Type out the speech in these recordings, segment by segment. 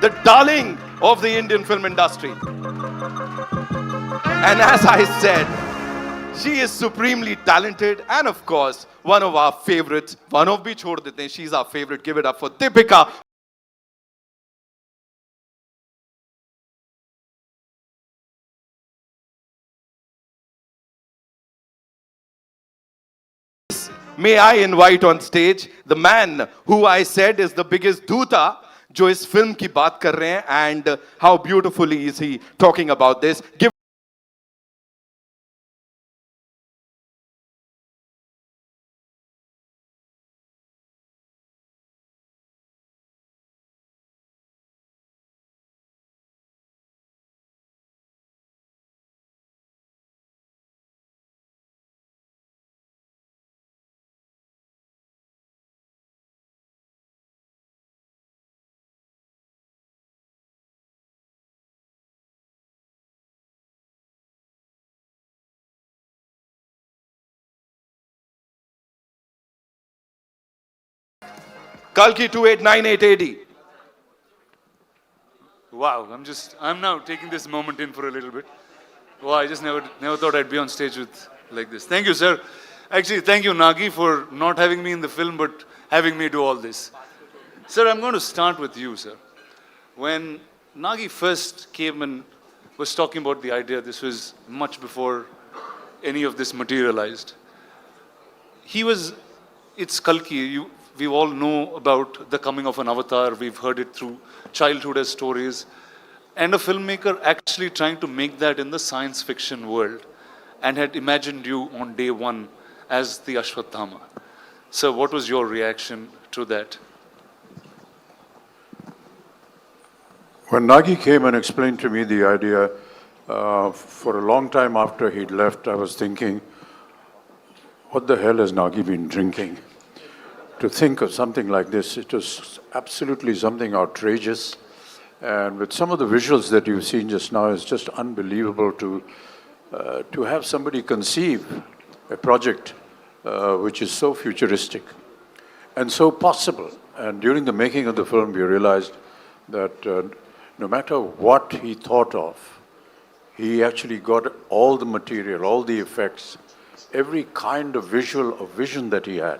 the darling of the Indian film industry. And as I said, she is supremely talented and of course, one of our favorites. One of bhi chhod dete hain. She's our favorite. Give it up for Deepika. May I invite on stage the man who I said is the biggest doota जो इस film की बात कर रहे हैं and how beautifully is he talking about this. Give Kalki 2898 AD. Wow, I'm now taking this moment in for a little bit. Wow, I just never thought I'd be on stage with like this. Thank you, sir. Actually, thank you, Nagi, for not having me in the film, but having me do all this. Sir, I'm going to start with you, sir. When Nagi first came and was talking about the idea, this was much before any of this materialized. It's Kalki. We all know about the coming of an avatar. We've heard it through childhood as stories. And a filmmaker actually trying to make that in the science fiction world and had imagined you on day one as the Ashwathama. So what was your reaction to that? When Nagi came and explained to me the idea, for a long time after he'd left, I was thinking, what the hell has Nagi been drinking? To think of something like this, it was absolutely something outrageous. And with some of the visuals that you've seen just now, it's just unbelievable to have somebody conceive a project which is so futuristic and so possible. And during the making of the film, we realized that no matter what he thought of, he actually got all the material, all the effects, every kind of vision that he had.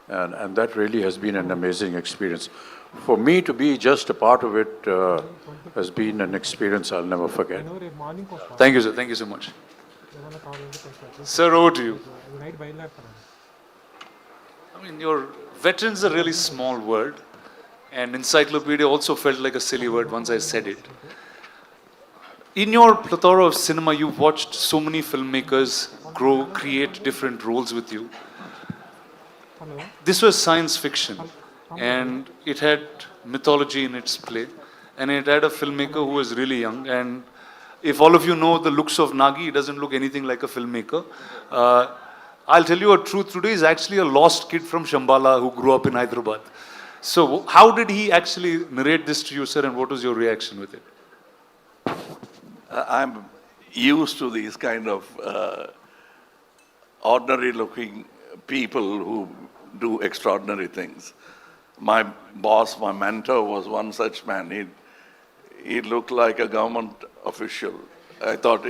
And that really has been an amazing experience. For me to be just a part of it has been an experience I'll never forget. Thank you, sir. Thank you so much. Sir, over to you. I mean, your veteran's a really small word, and encyclopedia also felt like a silly word once I said it. In your plethora of cinema, you've watched so many filmmakers grow, create different roles with you. This was science fiction, and it had mythology in its play, and it had a filmmaker who was really young. And if all of you know the looks of Nagi, he doesn't look anything like a filmmaker. I'll tell you a truth today, he's actually a lost kid from Shambhala who grew up in Hyderabad. So how did he actually narrate this to you, sir, and what was your reaction with it? I'm used to these kind of ordinary-looking people who do extraordinary things. My boss, my mentor was one such man. He looked like a government official. I thought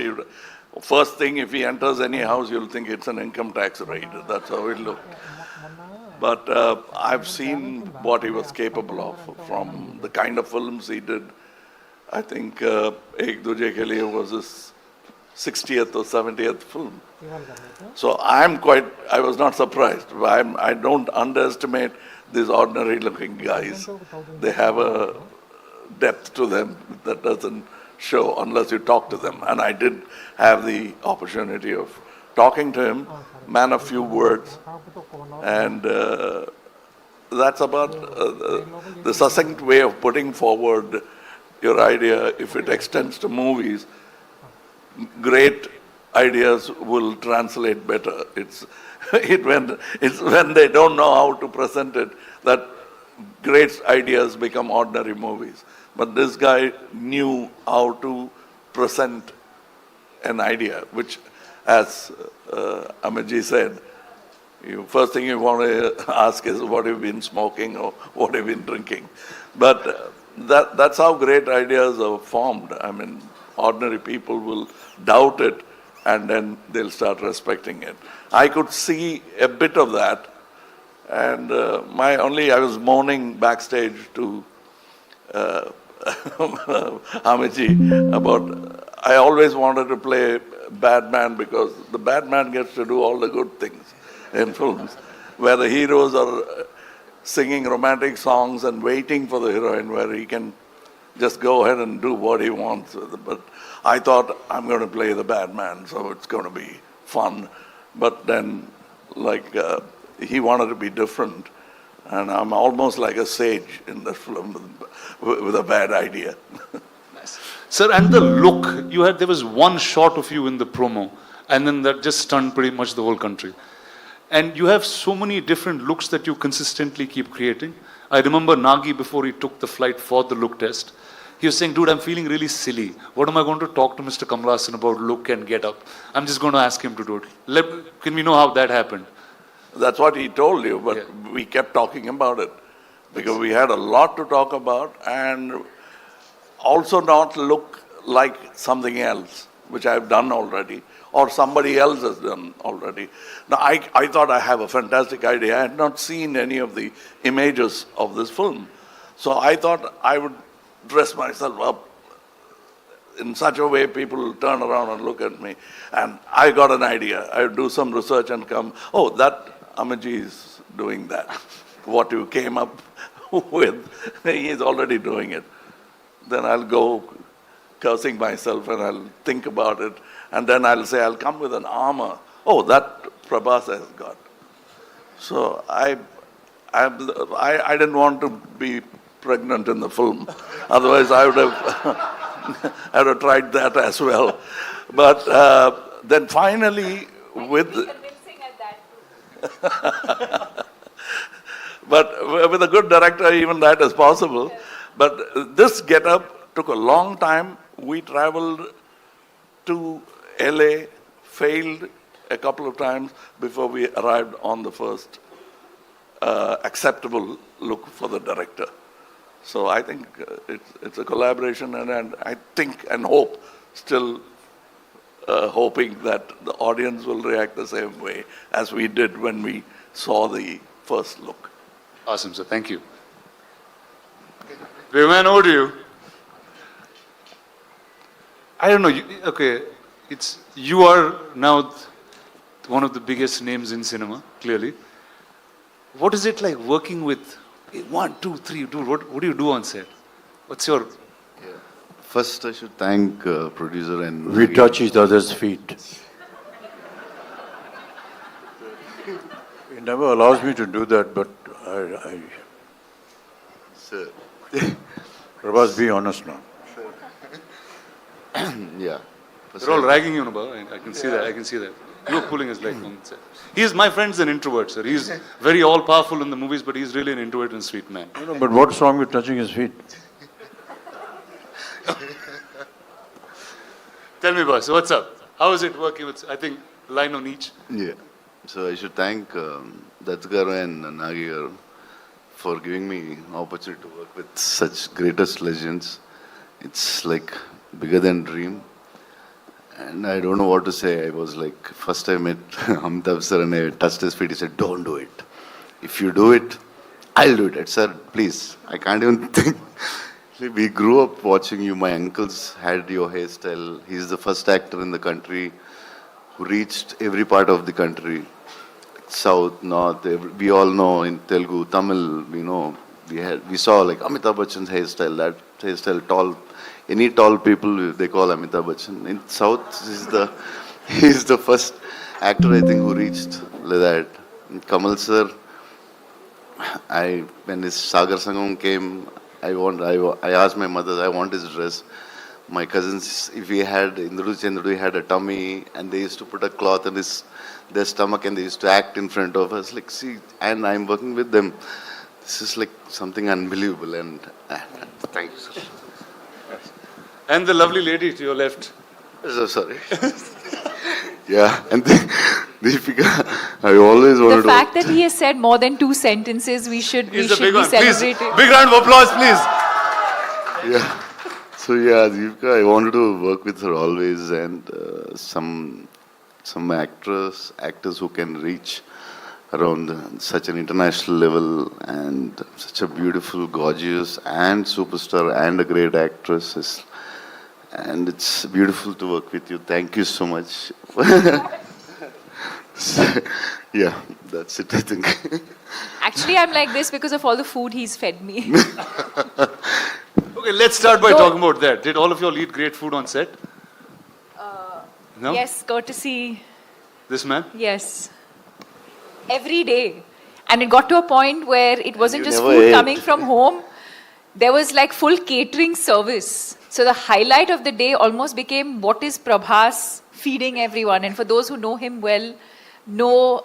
first thing, if he enters any house, you'll think it's an income tax raid. That's how it looked. But I've seen what he was capable of from the kind of films he did. I think Ek Duje Ke Liye was his 60th or 70th film. So I was not surprised. I don't underestimate these ordinary looking guys. They have a depth to them that doesn't show unless you talk to them. And I did have the opportunity of talking to him, man of few words. And that's about the succinct way of putting forward your idea. If it extends to movies, great ideas will translate better. It's when they don't know how to present it that great ideas become ordinary movies. But this guy knew how to present an idea, which, as Amitji said, first thing you want to ask is what have you been smoking or what have you been drinking. But that's how great ideas are formed. I mean, ordinary people will doubt it and then they'll start respecting it. I could see a bit of that, and I was moaning backstage to Amiji about, I always wanted to play bad man because the bad man gets to do all the good things in films, where the heroes are singing romantic songs and waiting for the heroine, where he can just go ahead and do what he wants. But I thought, I'm going to play the bad man, so it's going to be fun. But then, he wanted to be different, and I'm almost like a sage in the film with a bad idea. Sir, and the look, there was one shot of you in the promo, and then that just stunned pretty much the whole country. And you have so many different looks that you consistently keep creating. I remember Nagi, before he took the flight for the look test, he was saying, dude, I'm feeling really silly. What am I going to talk to Mr. Kamal Haasan about look and get up? I'm just going to ask him to do it. Can we know how that happened? That's what he told you, but we kept talking about it because we had a lot to talk about, and also not look like something else, which I've done already, or somebody else has done already. Now, I thought I have a fantastic idea. I had not seen any of the images of this film. So I thought I would dress myself up in such a way people will turn around and look at me. And I got an idea. I would do some research and come, oh, that Amaji is doing that. What you came up with, he is already doing it. Then I'll go cursing myself and I'll think about it. And then I'll say, I'll come with an armor. Oh, that Prabhas has got. So I didn't want to be pregnant in the film. Otherwise, I would have, I would have tried that as well. But then finally, with... convincing at that too. But with a good director, even that is possible. But this get-up took a long time. We traveled to LA, failed a couple of times before we arrived on the first acceptable look for the director. So I think it's a collaboration, and I think and hope, still hoping that the audience will react the same way as we did when we saw the first look. Awesome, sir. Thank you. Viman, over to you. I don't know. You are now one of the biggest names in cinema, clearly. What is it like working with 1, 2, 3, dude? What do you do on set? What's your... First, I should thank producer and... We touch each other's feet. He never allows me to do that, but I Sir. Prabhas, be honest now. Yeah. First, They're all ragging you, I can see that. I can see that. You were pulling his leg on set. My friend's an introvert, sir. He's very all-powerful in the movies, but he's really an introvert and sweet man. No, but what's wrong with touching his feet? Tell me, boss, what's up? How is it working with, I think, line on each? Yeah. So I should thank Dattgaru and Nagigaru for giving me opportunity to work with such greatest legends. It's like bigger than dream. And I don't know what to say. I was like, first I met Amitabh sir and I touched his feet. He said, don't do it. If you do it, I'll do it. I said, please, I can't even think. We grew up watching you. My uncles had your hairstyle. He's the first actor in the country who reached every part of the country. South, North, we all know in Telugu, Tamil, we saw like Amitabh Bachchan's hairstyle, that hairstyle, tall. Any tall people, they call Amitabh Bachchan. In South, he's the first actor, I think, who reached like that. And Kamal sir, when his Sagar Sangam came, I asked my mother, I want his dress. My cousins, if he had, Chandru had a tummy, and they used to put a cloth on their stomach, and they used to act in front of us. Like, see, and I'm working with them. This is like something unbelievable, and thank you, sir. And the lovely lady to your left. So sorry. Yeah, and Deepika, I always wanted The fact that he has said more than 2 sentences, we should be He's the big one. Please, celebrated. big round of applause, please. Yeah. So yeah, Deepika, I wanted to work with her always, and some actors who can reach around such an international level, and such a beautiful, gorgeous, and superstar, and a great actress. And it's beautiful to work with you. Thank you so much. So, yeah, that's it, I think. Actually, I'm like this because of all the food he's fed me. Okay, let's start by talking about that. Did all of you all eat great food on set? No? Yes, courtesy. This man? Yes. Every day. And it got to a point where it wasn't You just never food ate. coming from home. There was like full catering service. So the highlight of the day almost became what is Prabhas feeding everyone. And for those who know him well, know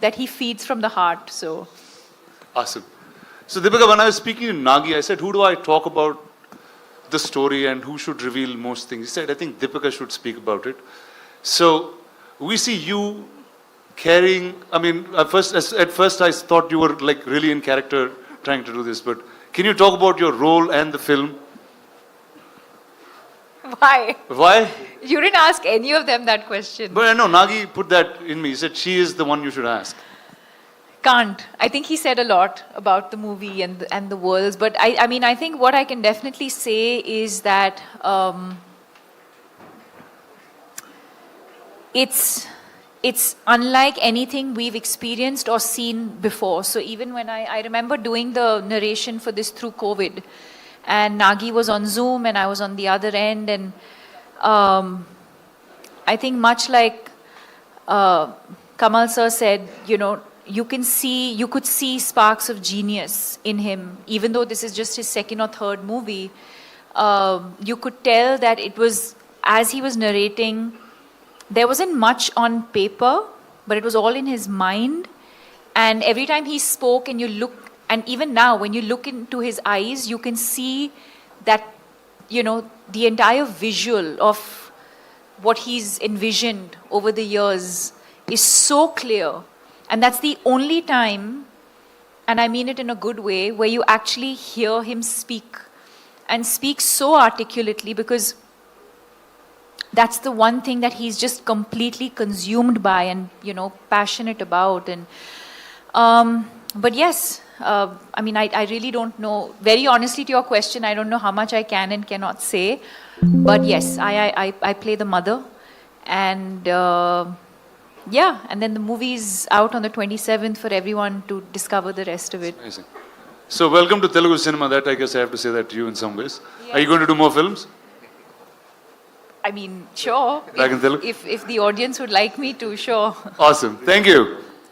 that he feeds from the heart. So Awesome. So Deepika, when I was speaking to Nagi, I said, who do I talk about the story and who should reveal most things? He said, I think Deepika should speak about it. So we see you carrying, I mean, at first I thought you were like really in character trying to do this, but can you talk about your role and the film? why? Why? You didn't ask any of them that question. But I know Nagi put that in me. He said she is the one you should ask. Can't. I think he said a lot about the movie and the worlds. But I mean, I think what I can definitely say is that it's unlike anything we've experienced or seen before. So even when I remember doing the narration for this through COVID, and Nagi was on Zoom and I was on the other end, and I think much like Kamal sir said, you know, you could see sparks of genius in him, even though this is just his second or third movie. You could tell that it was, as he was narrating, there wasn't much on paper, but it was all in his mind. And every time he spoke and you look, and even now when you look into his eyes, you can see that, you know, the entire visual of what he's envisioned over the years is so clear. And that's the only time, and I mean it in a good way, where you actually hear him speak, and speak so articulately, because that's the one thing that he's just completely consumed by and, you know, passionate about. And but yes, I mean, I really don't know. Very honestly to your question, I don't know how much I can and cannot say. But yes, I play the mother. And yeah, and then the movie's out on the 27th for everyone to discover the rest of it. Amazing. So welcome to Telugu cinema. That I guess I have to say that to you in some ways. Are you going to do more films? I mean, sure. Back in Telugu? If the audience would like me to, sure. Awesome. Thank you.